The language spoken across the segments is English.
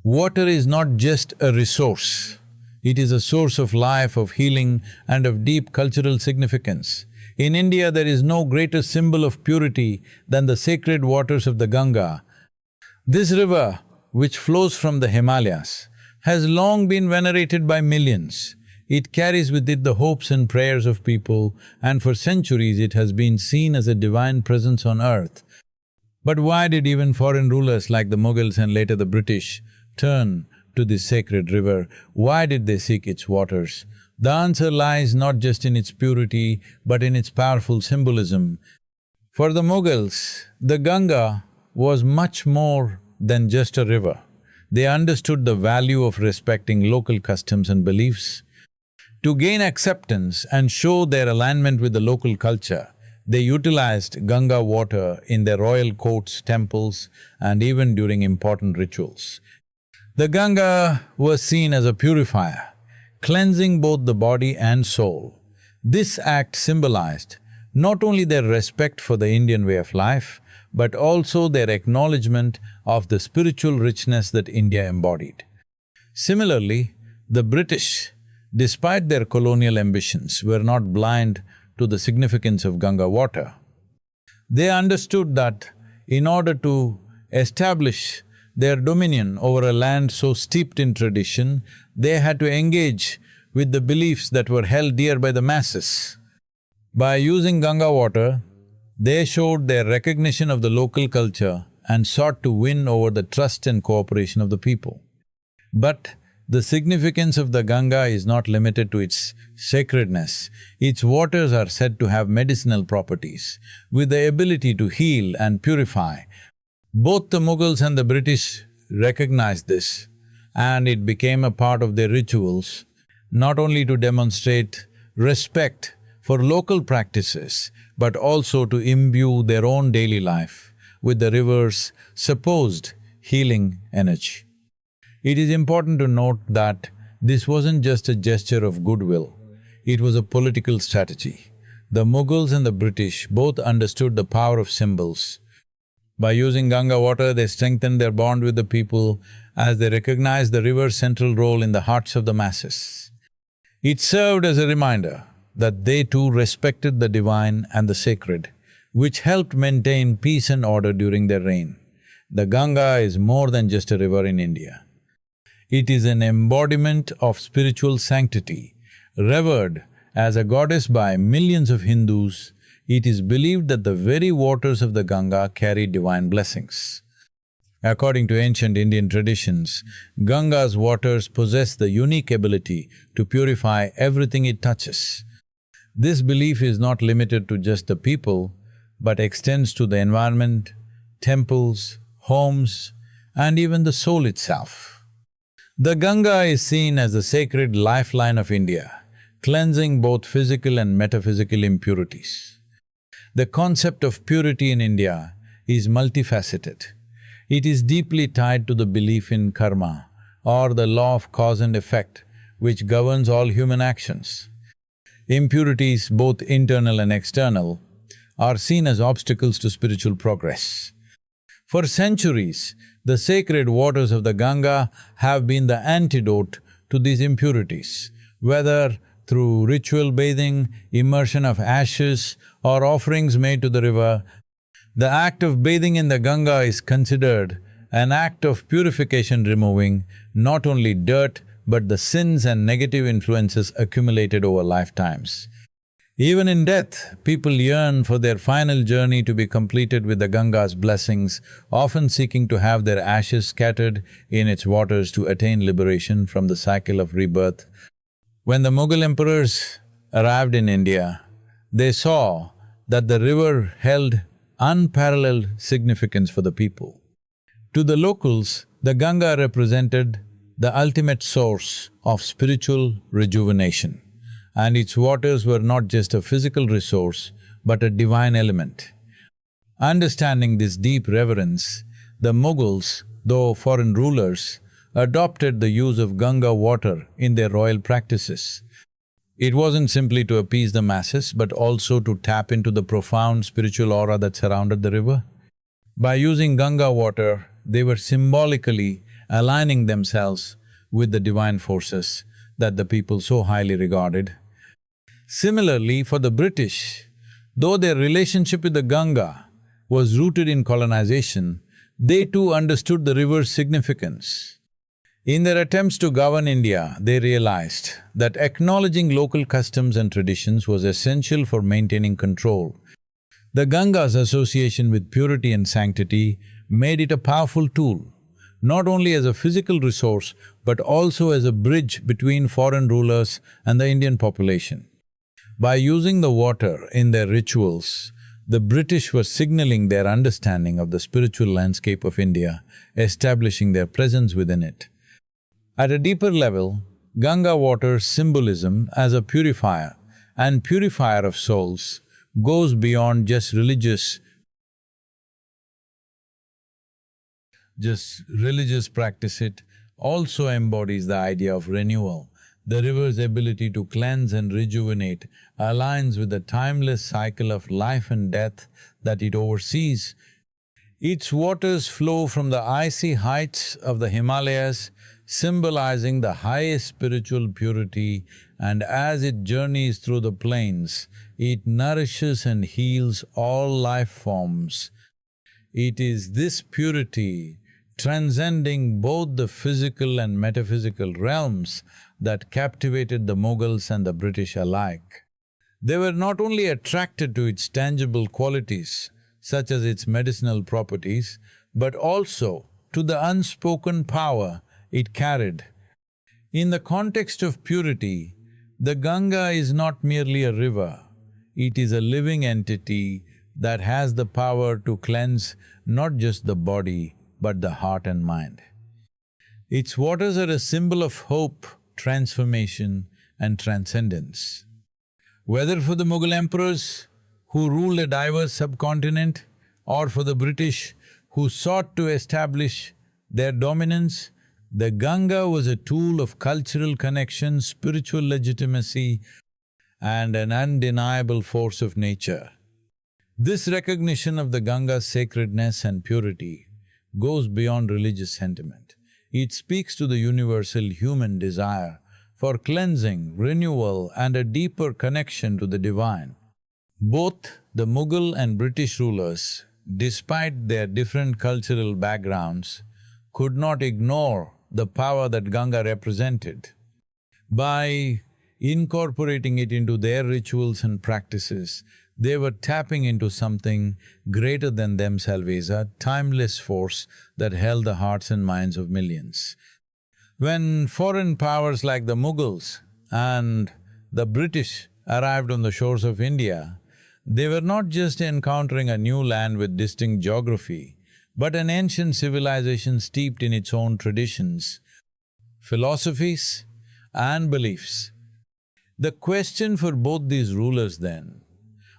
Water is not just a resource, it is a source of life, of healing and of deep cultural significance. In India, there is no greater symbol of purity than the sacred waters of the Ganga. This river, which flows from the Himalayas, has long been venerated by millions. It carries with it the hopes and prayers of people, and for centuries it has been seen as a divine presence on earth. But why did even foreign rulers like the Mughals and later the British turn to this sacred river? Why did they seek its waters? The answer lies not just in its purity, but in its powerful symbolism. For the Mughals, the Ganga was much more than just a river. They understood the value of respecting local customs and beliefs. To gain acceptance and show their alignment with the local culture, they utilized Ganga water in their royal courts, temples, and even during important rituals. The Ganga was seen as a purifier, cleansing both the body and soul. This act symbolized not only their respect for the Indian way of life, but also their acknowledgement of the spiritual richness that India embodied. Similarly, the British, despite their colonial ambitions, were not blind to the significance of Ganga water. They understood that in order to establish their dominion over a land so steeped in tradition, they had to engage with the beliefs that were held dear by the masses. By using Ganga water, they showed their recognition of the local culture and sought to win over the trust and cooperation of the people. But the significance of the Ganga is not limited to its sacredness. Its waters are said to have medicinal properties, with the ability to heal and purify. Both the Mughals and the British recognized this, and it became a part of their rituals, not only to demonstrate respect for local practices, but also to imbue their own daily life with the river's supposed healing energy. It is important to note that this wasn't just a gesture of goodwill, it was a political strategy. The Mughals and the British both understood the power of symbols. By using Ganga water, they strengthened their bond with the people as they recognized the river's central role in the hearts of the masses. It served as a reminder that they too respected the divine and the sacred, which helped maintain peace and order during their reign. The Ganga is more than just a river in India. It is an embodiment of spiritual sanctity. Revered as a goddess by millions of Hindus, it is believed that the very waters of the Ganga carry divine blessings. According to ancient Indian traditions, Ganga's waters possess the unique ability to purify everything it touches. This belief is not limited to just the people, but extends to the environment, temples, homes, and even the soul itself. The Ganga is seen as the sacred lifeline of India, cleansing both physical and metaphysical impurities. The concept of purity in India is multifaceted. It is deeply tied to the belief in karma, or the law of cause and effect, which governs all human actions. Impurities, both internal and external, are seen as obstacles to spiritual progress. For centuries, the sacred waters of the Ganga have been the antidote to these impurities, whether through ritual bathing, immersion of ashes, or offerings made to the river. The act of bathing in the Ganga is considered an act of purification, removing not only dirt but the sins and negative influences accumulated over lifetimes. Even in death, people yearn for their final journey to be completed with the Ganga's blessings, often seeking to have their ashes scattered in its waters to attain liberation from the cycle of rebirth. When the Mughal emperors arrived in India, they saw that the river held unparalleled significance for the people. To the locals, the Ganga represented the ultimate source of spiritual rejuvenation, and its waters were not just a physical resource, but a divine element. Understanding this deep reverence, the Mughals, though foreign rulers, adopted the use of Ganga water in their royal practices. It wasn't simply to appease the masses, but also to tap into the profound spiritual aura that surrounded the river. By using Ganga water, they were symbolically aligning themselves with the divine forces that the people so highly regarded. Similarly, for the British, though their relationship with the Ganga was rooted in colonization, they too understood the river's significance. In their attempts to govern India, they realized that acknowledging local customs and traditions was essential for maintaining control. The Ganga's association with purity and sanctity made it a powerful tool, not only as a physical resource but also as a bridge between foreign rulers and the Indian population. By using the water in their rituals, the British were signaling their understanding of the spiritual landscape of India, establishing their presence within it. At a deeper level, Ganga water's symbolism as a purifier and purifier of souls goes beyond just religious practice. It also embodies the idea of renewal. The river's ability to cleanse and rejuvenate aligns with the timeless cycle of life and death that it oversees. Its waters flow from the icy heights of the Himalayas, symbolizing the highest spiritual purity, and as it journeys through the plains, it nourishes and heals all life forms. It is this purity, transcending both the physical and metaphysical realms, that captivated the Mughals and the British alike. They were not only attracted to its tangible qualities, such as its medicinal properties, but also to the unspoken power it carried. In the context of purity, the Ganga is not merely a river, it is a living entity that has the power to cleanse not just the body, but the heart and mind. Its waters are a symbol of hope, transformation and transcendence. Whether for the Mughal emperors who ruled a diverse subcontinent, or for the British who sought to establish their dominance, the Ganga was a tool of cultural connection, spiritual legitimacy and an undeniable force of nature. This recognition of the Ganga's sacredness and purity goes beyond religious sentiment. It speaks to the universal human desire for cleansing, renewal and a deeper connection to the divine. Both the Mughal and British rulers, despite their different cultural backgrounds, could not ignore the power that Ganga represented. By incorporating it into their rituals and practices, they were tapping into something greater than themselves, a timeless force that held the hearts and minds of millions. When foreign powers like the Mughals and the British arrived on the shores of India, they were not just encountering a new land with distinct geography, but an ancient civilization steeped in its own traditions, philosophies and beliefs. The question for both these rulers then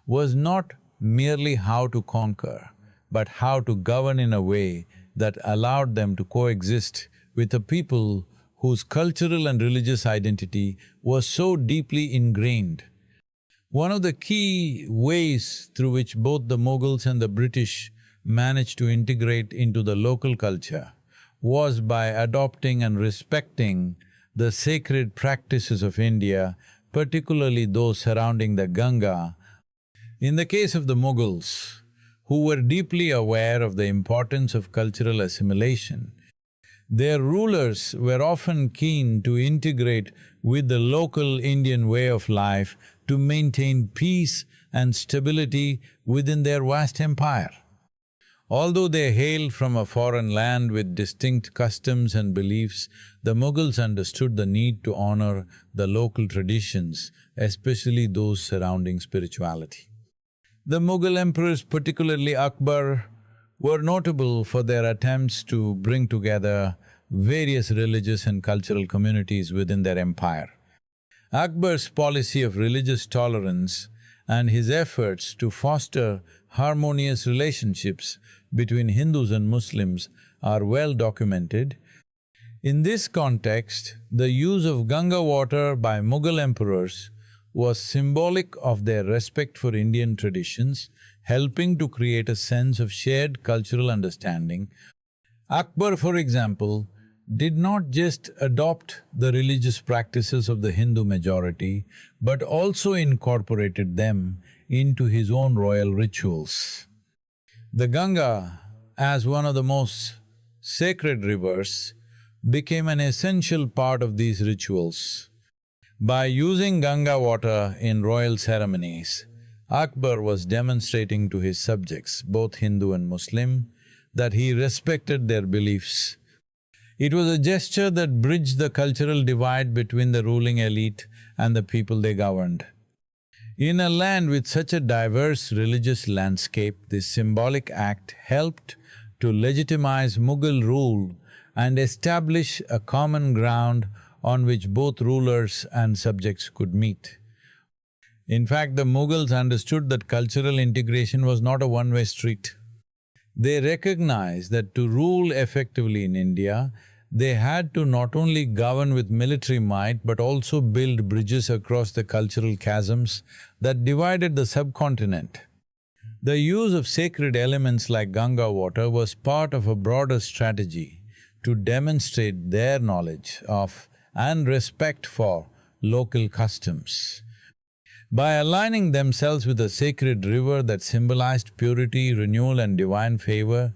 was not merely how to conquer, but how to govern in a way that allowed them to coexist with a people whose cultural and religious identity was so deeply ingrained. One of the key ways through which both the Mughals and the British managed to integrate into the local culture was by adopting and respecting the sacred practices of India, particularly those surrounding the Ganga. In the case of the Mughals, who were deeply aware of the importance of cultural assimilation, their rulers were often keen to integrate with the local Indian way of life to maintain peace and stability within their vast empire. Although they hailed from a foreign land with distinct customs and beliefs, the Mughals understood the need to honor the local traditions, especially those surrounding spirituality. The Mughal emperors, particularly Akbar, were notable for their attempts to bring together various religious and cultural communities within their empire. Akbar's policy of religious tolerance and his efforts to foster harmonious relationships between Hindus and Muslims are well documented. In this context, the use of Ganga water by Mughal emperors was symbolic of their respect for Indian traditions, helping to create a sense of shared cultural understanding. Akbar, for example, did not just adopt the religious practices of the Hindu majority, but also incorporated them into his own royal rituals. The Ganga, as one of the most sacred rivers, became an essential part of these rituals. By using Ganga water in royal ceremonies, Akbar was demonstrating to his subjects, both Hindu and Muslim, that he respected their beliefs. It was a gesture that bridged the cultural divide between the ruling elite and the people they governed. In a land with such a diverse religious landscape, this symbolic act helped to legitimize Mughal rule and establish a common ground on which both rulers and subjects could meet. In fact, the Mughals understood that cultural integration was not a one-way street. They recognized that to rule effectively in India, they had to not only govern with military might but also build bridges across the cultural chasms that divided the subcontinent. The use of sacred elements like Ganga water was part of a broader strategy to demonstrate their knowledge of and respect for local customs. By aligning themselves with a sacred river that symbolized purity, renewal and divine favor,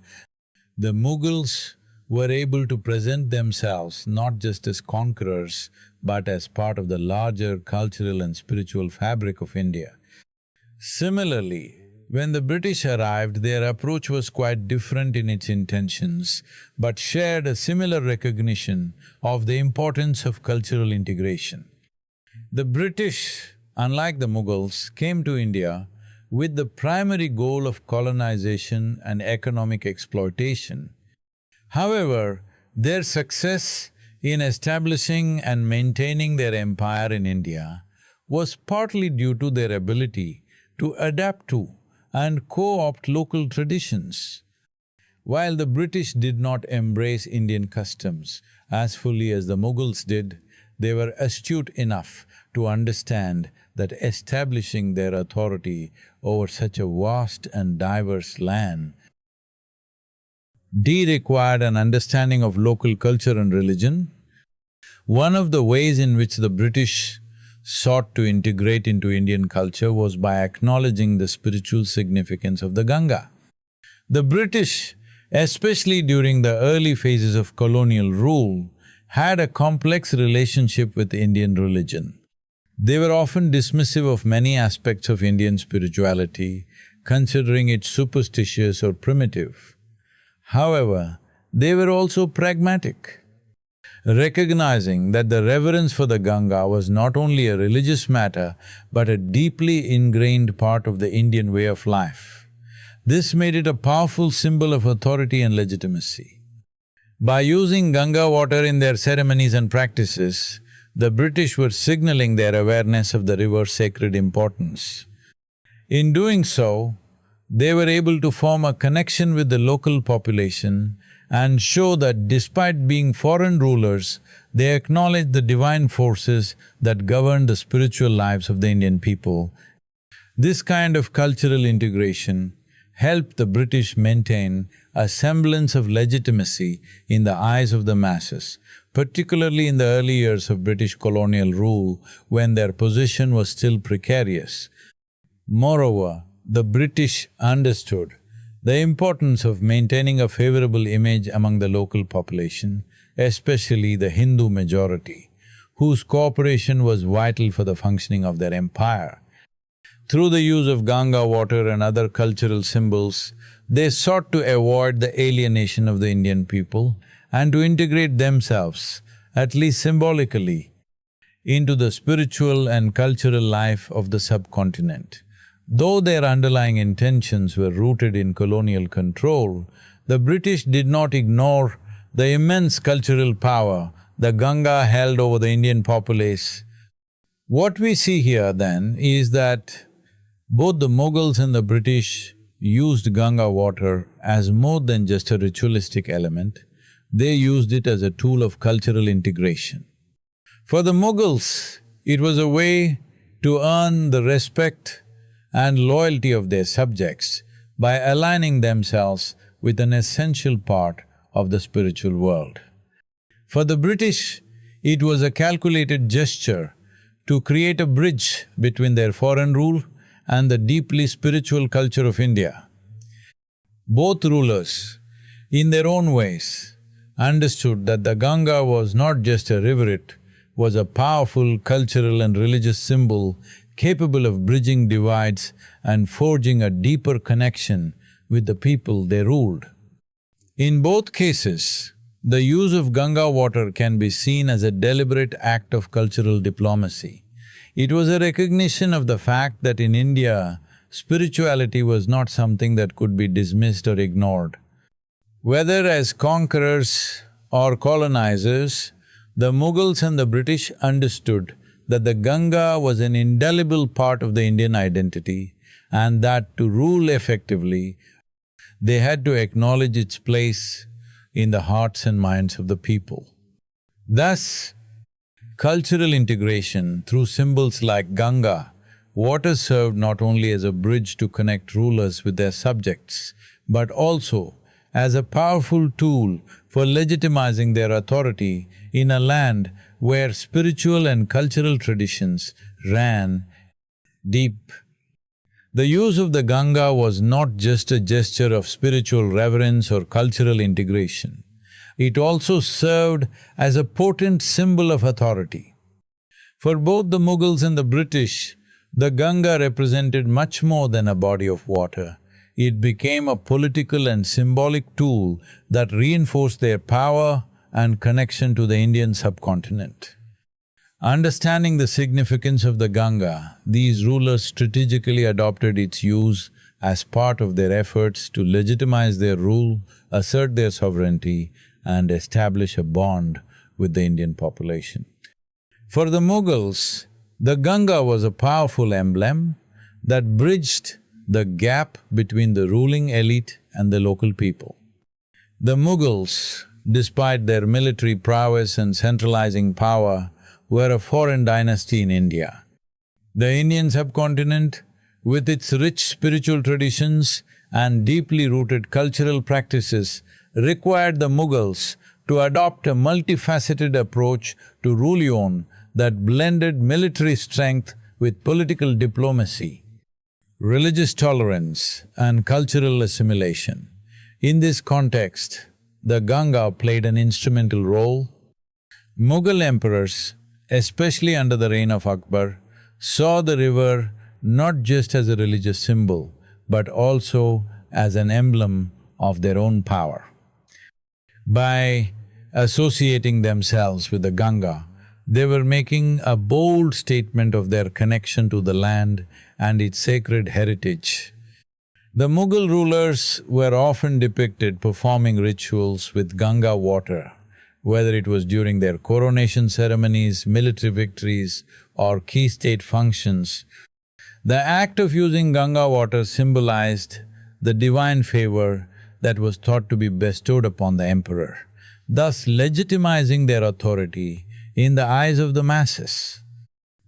the Mughals were able to present themselves not just as conquerors, but as part of the larger cultural and spiritual fabric of India. Similarly, when the British arrived, their approach was quite different in its intentions, but shared a similar recognition of the importance of cultural integration. The British, unlike the Mughals, came to India with the primary goal of colonization and economic exploitation. However, their success in establishing and maintaining their empire in India was partly due to their ability to adapt to and co-opt local traditions. While the British did not embrace Indian customs as fully as the Mughals did, they were astute enough to understand that establishing their authority over such a vast and diverse land required an understanding of local culture and religion. One of the ways in which the British sought to integrate into Indian culture was by acknowledging the spiritual significance of the Ganga. The British, especially during the early phases of colonial rule, had a complex relationship with Indian religion. They were often dismissive of many aspects of Indian spirituality, considering it superstitious or primitive. However, they were also pragmatic, recognizing that the reverence for the Ganga was not only a religious matter but a deeply ingrained part of the Indian way of life. This made it a powerful symbol of authority and legitimacy. By using Ganga water in their ceremonies and practices, the British were signaling their awareness of the river's sacred importance. In doing so, they were able to form a connection with the local population and show that despite being foreign rulers, they acknowledged the divine forces that governed the spiritual lives of the Indian people. This kind of cultural integration helped the British maintain a semblance of legitimacy in the eyes of the masses, particularly in the early years of British colonial rule when their position was still precarious. Moreover, the British understood the importance of maintaining a favorable image among the local population, especially the Hindu majority, whose cooperation was vital for the functioning of their empire. Through the use of Ganga water and other cultural symbols, they sought to avoid the alienation of the Indian people and to integrate themselves, at least symbolically, into the spiritual and cultural life of the subcontinent. Though their underlying intentions were rooted in colonial control, the British did not ignore the immense cultural power the Ganga held over the Indian populace. What we see here then is that both the Mughals and the British used Ganga water as more than just a ritualistic element, they used it as a tool of cultural integration. For the Mughals, it was a way to earn the respect and loyalty of their subjects by aligning themselves with an essential part of the spiritual world. For the British, it was a calculated gesture to create a bridge between their foreign rule and the deeply spiritual culture of India. Both rulers, in their own ways, understood that the Ganga was not just a rivulet, was a powerful cultural and religious symbol capable of bridging divides and forging a deeper connection with the people they ruled. In both cases, the use of Ganga water can be seen as a deliberate act of cultural diplomacy. It was a recognition of the fact that in India, spirituality was not something that could be dismissed or ignored. Whether as conquerors or colonizers, the Mughals and the British understood that the Ganga was an indelible part of the Indian identity and that to rule effectively, they had to acknowledge its place in the hearts and minds of the people. Thus, cultural integration through symbols like Ganga, water served not only as a bridge to connect rulers with their subjects, but also as a powerful tool for legitimizing their authority in a land where spiritual and cultural traditions ran deep. The use of the Ganga was not just a gesture of spiritual reverence or cultural integration. It also served as a potent symbol of authority. For both the Mughals and the British, the Ganga represented much more than a body of water. It became a political and symbolic tool that reinforced their power and connection to the Indian subcontinent. Understanding the significance of the Ganga, these rulers strategically adopted its use as part of their efforts to legitimize their rule, assert their sovereignty, and establish a bond with the Indian population. For the Mughals, the Ganga was a powerful emblem that bridged the gap between the ruling elite and the local people. The Mughals, despite their military prowess and centralizing power, were a foreign dynasty in India. The Indian subcontinent, with its rich spiritual traditions and deeply rooted cultural practices, required the Mughals to adopt a multifaceted approach to rule that blended military strength with political diplomacy, religious tolerance, and cultural assimilation. In this context, the Ganga played an instrumental role. Mughal emperors, especially under the reign of Akbar, saw the river not just as a religious symbol, but also as an emblem of their own power. By associating themselves with the Ganga, they were making a bold statement of their connection to the land and its sacred heritage. The Mughal rulers were often depicted performing rituals with Ganga water, whether it was during their coronation ceremonies, military victories, or key state functions. The act of using Ganga water symbolized the divine favor that was thought to be bestowed upon the emperor, thus legitimizing their authority in the eyes of the masses.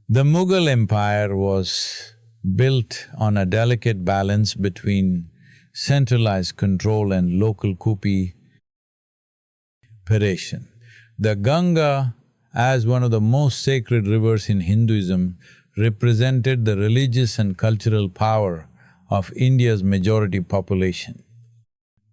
The Mughal Empire was built on a delicate balance between centralized control and local cooperation. The Ganga, as one of the most sacred rivers in Hinduism, represented the religious and cultural power of India's majority population.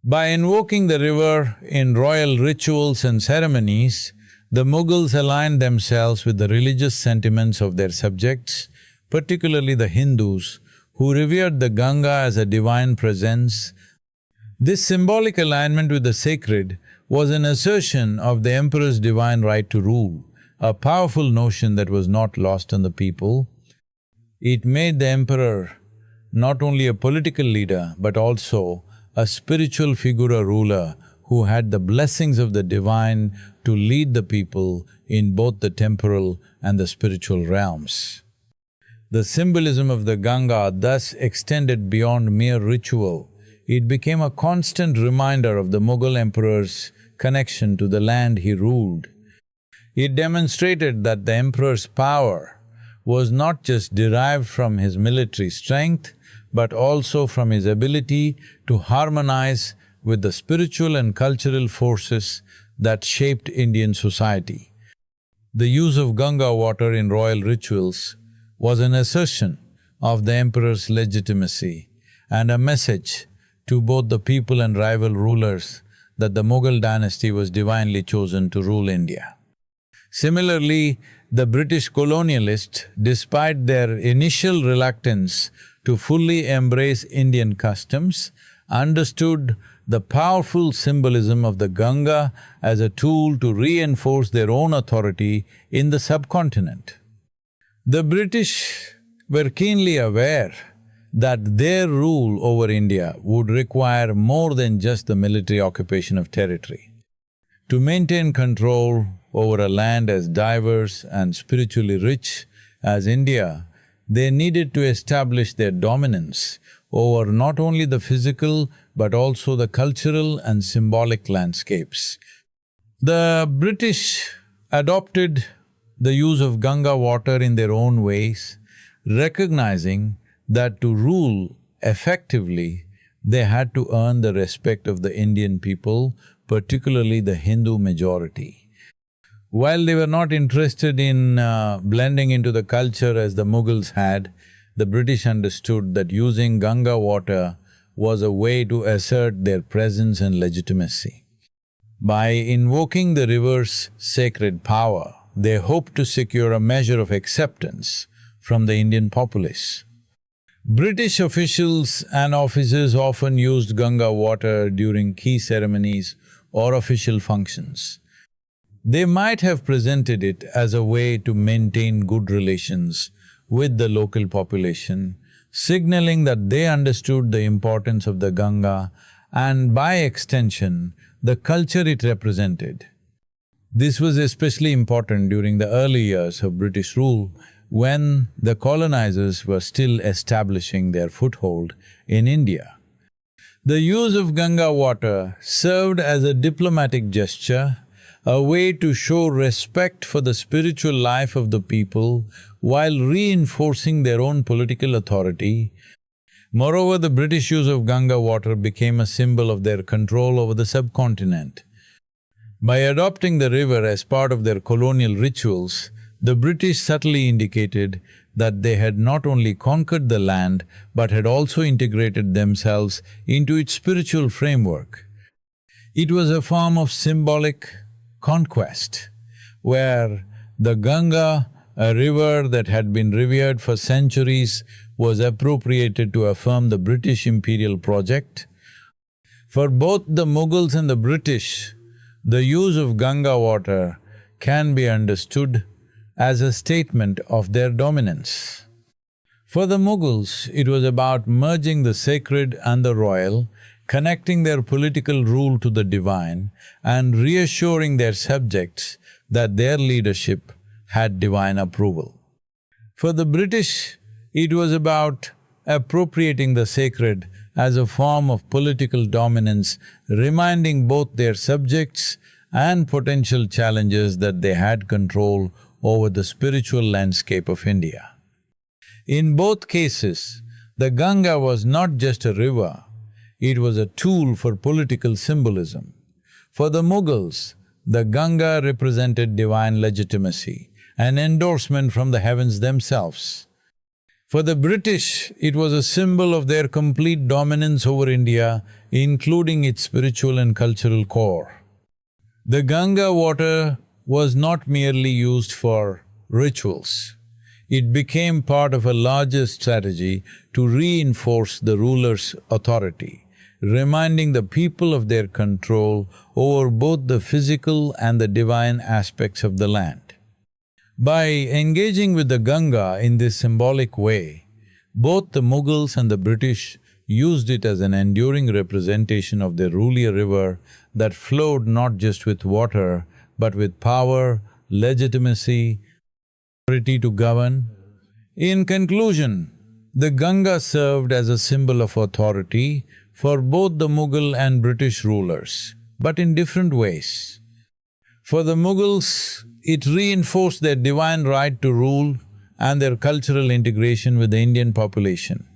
By invoking the river in royal rituals and ceremonies, the Mughals aligned themselves with the religious sentiments of their subjects, particularly the Hindus, who revered the Ganga as a divine presence. This symbolic alignment with the sacred was an assertion of the emperor's divine right to rule, a powerful notion that was not lost on the people. It made the emperor not only a political leader, but also a spiritual figure, a ruler who had the blessings of the divine to lead the people in both the temporal and the spiritual realms. The symbolism of the Ganga thus extended beyond mere ritual. It became a constant reminder of the Mughal emperor's connection to the land he ruled. It demonstrated that the emperor's power was not just derived from his military strength, but also from his ability to harmonize with the spiritual and cultural forces that shaped Indian society. The use of Ganga water in royal rituals was an assertion of the emperor's legitimacy and a message to both the people and rival rulers that the Mughal dynasty was divinely chosen to rule India. Similarly, the British colonialists, despite their initial reluctance to fully embrace Indian customs, understood the powerful symbolism of the Ganga as a tool to reinforce their own authority in the subcontinent. The British were keenly aware that their rule over India would require more than just the military occupation of territory. To maintain control over a land as diverse and spiritually rich as India, they needed to establish their dominance over not only the physical but also the cultural and symbolic landscapes. The British adopted the use of Ganga water in their own ways, recognizing that to rule effectively, they had to earn the respect of the Indian people, particularly the Hindu majority. While they were not interested in blending into the culture as the Mughals had, the British understood that using Ganga water was a way to assert their presence and legitimacy. By invoking the river's sacred power, they hoped to secure a measure of acceptance from the Indian populace. British officials and officers often used Ganga water during key ceremonies or official functions. They might have presented it as a way to maintain good relations with the local population, signaling that they understood the importance of the Ganga and, by extension, the culture it represented. This was especially important during the early years of British rule, when the colonizers were still establishing their foothold in India. The use of Ganga water served as a diplomatic gesture, a way to show respect for the spiritual life of the people while reinforcing their own political authority. Moreover, the British use of Ganga water became a symbol of their control over the subcontinent. By adopting the river as part of their colonial rituals, the British subtly indicated that they had not only conquered the land but had also integrated themselves into its spiritual framework. It was a form of symbolic conquest, where the Ganga, a river that had been revered for centuries, was appropriated to affirm the British imperial project. For both the Mughals and the British, the use of Ganga water can be understood as a statement of their dominance. For the Mughals, it was about merging the sacred and the royal, connecting their political rule to the divine, and reassuring their subjects that their leadership had divine approval. For the British, it was about appropriating the sacred as a form of political dominance, reminding both their subjects and potential challengers that they had control over the spiritual landscape of India. In both cases, the Ganga was not just a river, it was a tool for political symbolism. For the Mughals, the Ganga represented divine legitimacy, an endorsement from the heavens themselves. For the British, it was a symbol of their complete dominance over India, including its spiritual and cultural core. The Ganga water was not merely used for rituals. It became part of a larger strategy to reinforce the ruler's authority, reminding the people of their control over both the physical and the divine aspects of the land. By engaging with the Ganga in this symbolic way, both the Mughals and the British used it as an enduring representation of their ruler river that flowed not just with water, but with power, legitimacy, authority to govern. In conclusion, the Ganga served as a symbol of authority for both the Mughal and British rulers, but in different ways. For the Mughals, it reinforced their divine right to rule and their cultural integration with the Indian population.